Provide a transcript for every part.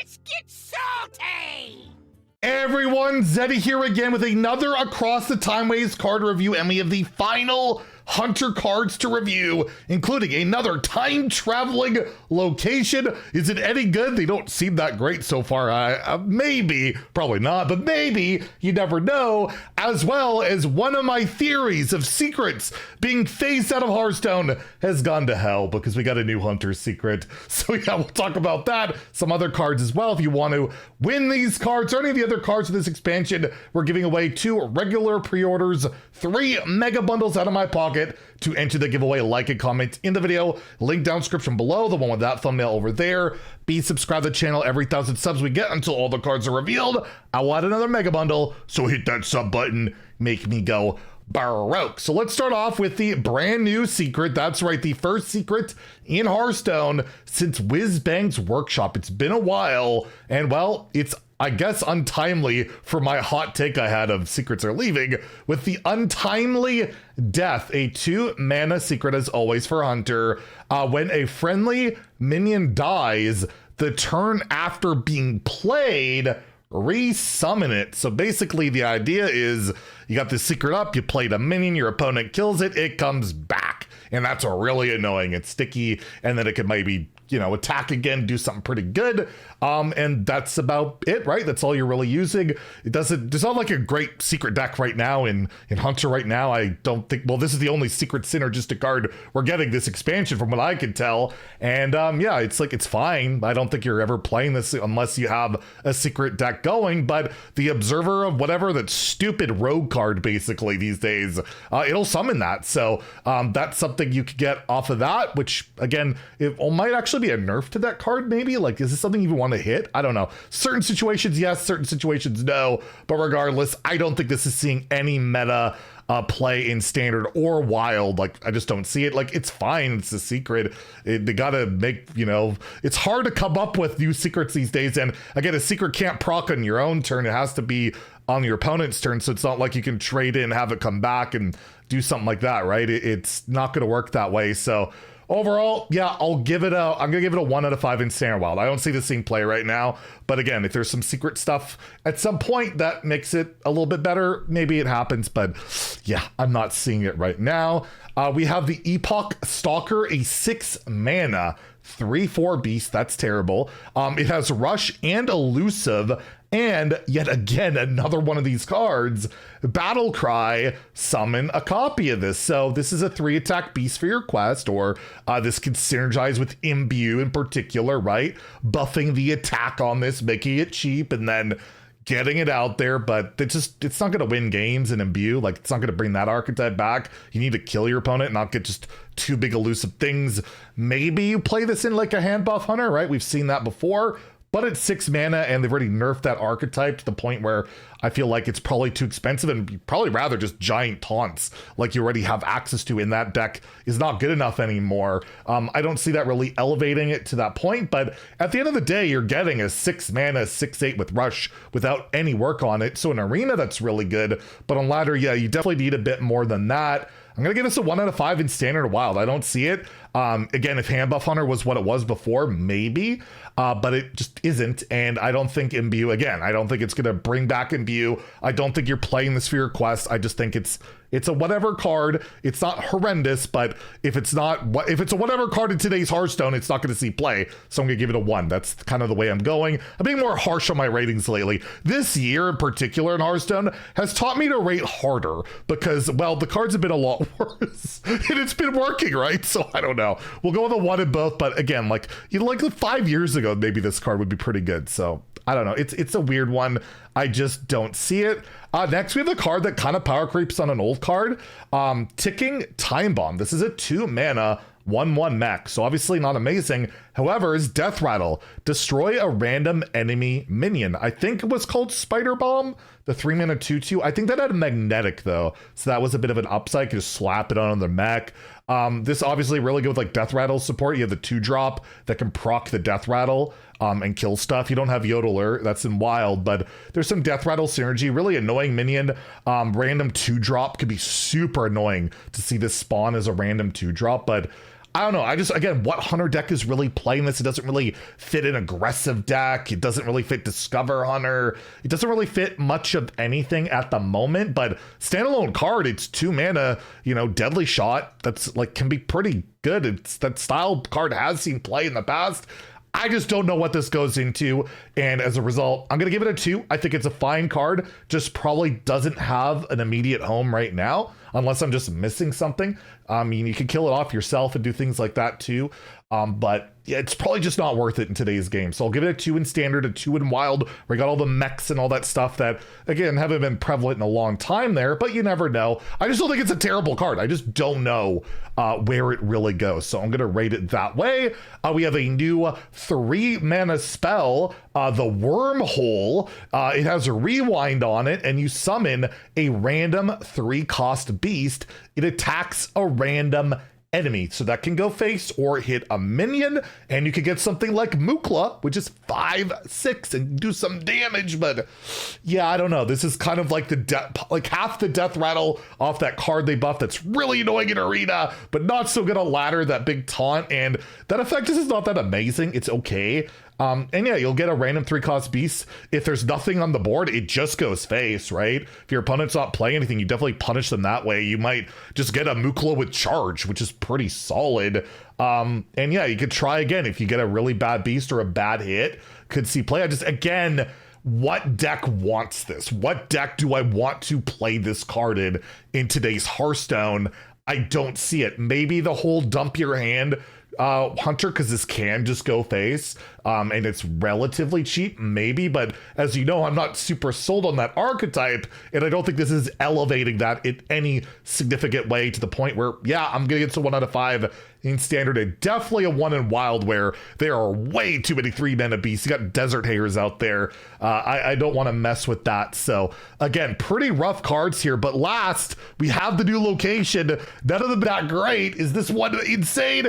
Let's get salty! Everyone, Zeddy here again with another Across the Timeways card review, and we have the final Hunter cards to review, including another time-traveling location. Is it any good? They don't seem that great so far. Maybe, probably not, but maybe, you never know, as well as one of my theories of secrets being phased out of Hearthstone has gone to hell because we got a new Hunter secret. So yeah, we'll talk about that, some other cards as well. If you want to win these cards or any of the other cards in this expansion, we're giving away 2 regular pre-orders, 3 mega bundles out of my pocket. To enter the giveaway, like and comment in the video, link down description below, the one with that thumbnail over there. Be subscribed to the channel. Every 1,000 subs we get until all the cards are revealed, I'll add another mega bundle, so hit that sub button, make me go baroque. So let's start off with the brand new secret. That's right, the first secret in Hearthstone since Whizbang's Workshop. It's been a while, and well, it's I guess untimely for my hot take I had of secrets are leaving with the untimely death, a 2 mana secret as always for Hunter. When a friendly minion dies, the turn after being played, resummon it. So basically the idea is you got this secret up, you played a minion, your opponent kills it, it comes back. And that's really annoying. It's sticky, and then it could maybe, you know, attack again, do something pretty good. And that's about it, right? That's all you're really using. There's not like a great secret deck right now in Hunter right now. I don't think, well, this is the only secret synergistic card we're getting this expansion from what I can tell. And yeah, it's like, it's fine. I don't think you're ever playing this unless you have a secret deck going, but the Observer of whatever, that stupid rogue card basically these days, it'll summon that. So that's something you could get off of that, which again, it might actually be a nerf to that card maybe. Like, is this something you want to hit? I don't know. Certain situations yes, certain situations no, but regardless, I don't think this is seeing any meta play in standard or wild. Like, I just don't see it. Like, it's fine, it's a secret. They gotta make, you know, it's hard to come up with new secrets these days, and again, a secret can't proc on your own turn. It has to be on your opponent's turn, so it's not like you can trade in, have it come back and do something like that, right? It's not gonna work that way. So overall, yeah, I'm gonna give it a 1 out of 5 in standard wild. I don't see this thing play right now, but again, if there's some secret stuff at some point that makes it a little bit better, maybe it happens, but yeah, I'm not seeing it right now. We have the Epoch Stalker, a 6 mana 3/4 beast. That's terrible. It has rush and elusive, and yet again, another one of these cards, Battle Cry, summon a copy of this. So this is a 3 attack beast for your quest, or this can synergize with Imbue in particular, right? Buffing the attack on this, making it cheap, and then getting it out there, but it's not going to win games in Imbue. Like, it's not going to bring that archetype back. You need to kill your opponent, not get just 2 big elusive things. Maybe you play this in like a hand buff Hunter, right? We've seen that before, but it's 6 mana and they've already nerfed that archetype to the point where I feel like it's probably too expensive, and you'd probably rather just giant taunts like you already have access to in that deck is not good enough anymore. I don't see that really elevating it to that point, but at the end of the day, you're getting a 6 mana 6/8 with rush without any work on it. So in arena, that's really good, but on ladder, yeah, you definitely need a bit more than that. I'm gonna give this a 1 out of 5 in standard wild. I don't see it. Again, if hand buff Hunter was what it was before, maybe, but it just isn't. And I don't think Imbue, again, I don't think it's gonna bring back Imbue. I don't think you're playing the Sphere quest. I just think it's a whatever card. It's not horrendous, but if it's a whatever card in today's Hearthstone, it's not going to see play. So I'm going to give it a 1. That's kind of the way I'm going. I'm being more harsh on my ratings lately. This year in particular in Hearthstone has taught me to rate harder because, well, the cards have been a lot worse and it's been working, right? So I don't know. We'll go with a 1 in both, but again, like 5 years ago, maybe this card would be pretty good. So I don't know. It's a weird one. I just don't see it. Next, we have a card that kind of power creeps on an old card. Ticking Time Bomb. This is a 2 mana 1/1 mech, so obviously not amazing. However, is Death Rattle. Destroy a random enemy minion. I think it was called Spider Bomb, the 3 mana 2/2. I think that had a magnetic though, so that was a bit of an upside. You could just slap it on the mech. This obviously really good with like Death Rattle support. You have the 2-drop that can proc the Death Rattle and kill stuff. You don't have Yodeler, that's in wild, but there's some Death Rattle synergy. Really annoying minion. Random 2-drop could be super annoying to see this spawn as a random 2-drop, but I don't know. I just, again, what Hunter deck is really playing this? It doesn't really fit an aggressive deck. It doesn't really fit Discover Hunter. It doesn't really fit much of anything at the moment, but standalone card, it's 2 mana, you know, Deadly Shot. That's like, can be pretty good. It's that style card has seen play in the past. I just don't know what this goes into, and as a result, I'm going to give it a 2. I think it's a fine card, just probably doesn't have an immediate home right now, unless I'm just missing something. I mean, you can kill it off yourself and do things like that too, but yeah, it's probably just not worth it in today's game. So I'll give it a 2 in Standard, a 2 in Wild, where you got all the mechs and all that stuff that, again, haven't been prevalent in a long time there, but you never know. I just don't think it's a terrible card. I just don't know where it really goes. So I'm going to rate it that way. We have a new 3 mana spell, the Wormhole. It has a rewind on it, and you summon a random 3-cost beast. It attacks a random enemy, so that can go face or hit a minion, and you could get something like Mukla, which is 5/6 and do some damage. But yeah, I don't know, this is kind of like the like half the death rattle off that card they buffed that's really annoying in Arena, but not so good on Ladder, that big taunt, and that effect is not that amazing. It's okay. And yeah, you'll get a random 3-cost beast. If there's nothing on the board, it just goes face, right? If your opponent's not playing anything, you definitely punish them that way. You might just get a Mukla with charge, which is pretty solid. And yeah, you could try again if you get a really bad beast or a bad hit. Could see play. I just, again, what deck wants this? What deck do I want to play this card in today's Hearthstone? I don't see it. Maybe the whole dump your hand Hunter, because this can just go face, and it's relatively cheap, maybe, but as you know, I'm not super sold on that archetype, and I don't think this is elevating that in any significant way to the point where, yeah, I'm gonna get to 1 out of 5 in Standard, and definitely a 1 in Wild, where there are way too many 3-mana beasts. You got Desert Hares out there. I don't want to mess with that. So again, pretty rough cards here, but last, we have the new location. None of them that great. Is this one insane?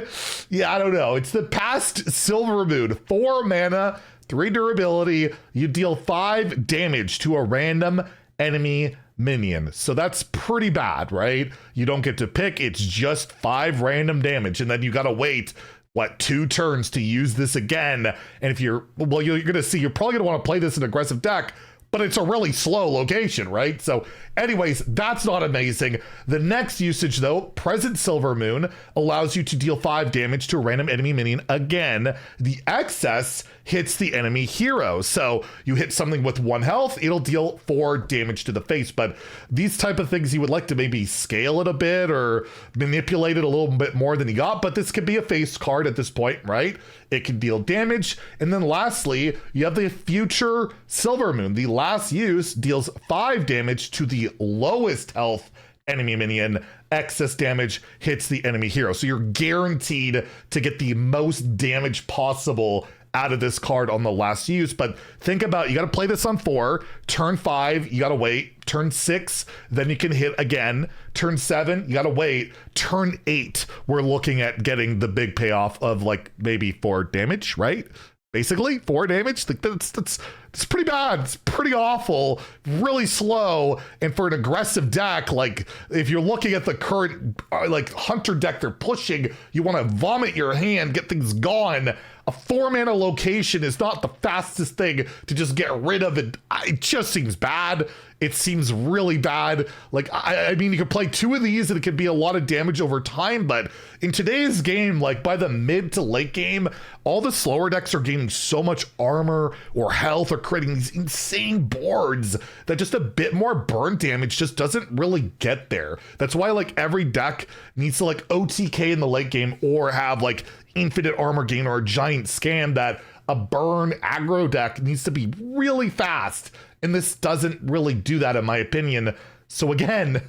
Yeah, I don't know. It's the Past Silver Moon. 4 mana, 3 durability. You deal 5 damage to a random enemy minion. So that's pretty bad, right? You don't get to pick. It's just 5 random damage. And then you got to wait, what, 2 turns to use this again. And if you're, well, you're going to see, you're probably going to want to play this in an aggressive deck, but it's a really slow location, right? So anyways, that's not amazing. The next usage though, Present Silver Moon, allows you to deal 5 damage to a random enemy minion again. The excess hits the enemy hero. So you hit something with 1 health, it'll deal 4 damage to the face. But these type of things, you would like to maybe scale it a bit or manipulate it a little bit more than you got, but this could be a face card at this point, right? It can deal damage. And then lastly, you have the Future Silver Moon. The last use deals 5 damage to the lowest health enemy minion. Excess damage hits the enemy hero. So you're guaranteed to get the most damage possible out of this card on the last use. But think about, you got to play this on 4, turn 5, you got to wait, turn 6, then you can hit again, turn 7, you got to wait, turn 8, we're looking at getting the big payoff of like maybe 4 damage, right? Basically 4 damage. That's pretty bad. It's pretty awful, really slow. And for an aggressive deck, like if you're looking at the current like Hunter deck they're pushing, you want to vomit your hand, get things gone. A 4-mana location is not the fastest thing to just get rid of it. It just seems bad. It seems really bad. Like, I mean, you could play 2 of these and it could be a lot of damage over time, but in today's game, like by the mid to late game, all the slower decks are gaining so much armor or health or creating these insane boards that just a bit more burn damage just doesn't really get there. That's why like every deck needs to like OTK in the late game or have like infinite armor gain or a giant scam that a burn aggro deck needs to be really fast. And this doesn't really do that in my opinion. So again,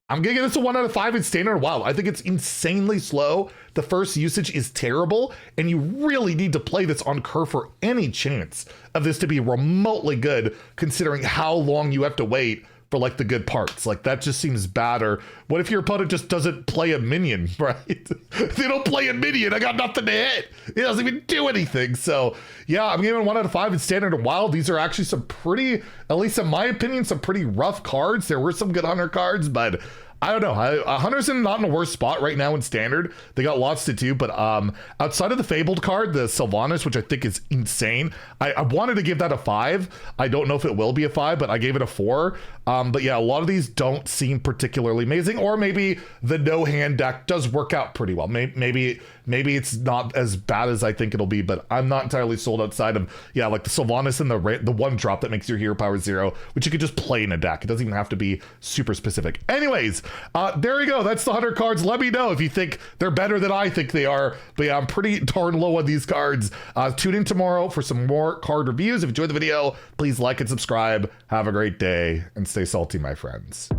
I'm gonna give this a 1 out of 5 in Standard Wild. I think it's insanely slow. The first usage is terrible, and you really need to play this on curve for any chance of this to be remotely good, considering how long you have to wait for like the good parts. Like that just seems bad. Or what if your opponent just doesn't play a minion, right? They don't play a minion, I got nothing to hit. It doesn't even do anything. So yeah, I'm giving 1 out of 5 in Standard and Wild. These are actually some pretty, at least in my opinion, some pretty rough cards. There were some good Hunter cards, but I don't know. Hunter's not in a worse spot right now in standard. They got lots to do, but outside of the Fabled card, the Sylvanas, which I think is insane, I wanted to give that a 5. I don't know if it will be a 5, but I gave it a 4. But yeah, a lot of these don't seem particularly amazing, or maybe the no-hand deck does work out pretty well. Maybe it's not as bad as I think it'll be, but I'm not entirely sold outside of, yeah, like the Sylvanas and the one drop that makes your hero power 0, which you could just play in a deck. It doesn't even have to be super specific. Anyways, there you go. That's the 100 cards. Let me know if you think they're better than I think they are. But yeah, I'm pretty darn low on these cards. Tune in tomorrow for some more card reviews. If you enjoyed the video, please like and subscribe. Have a great day and stay salty, my friends.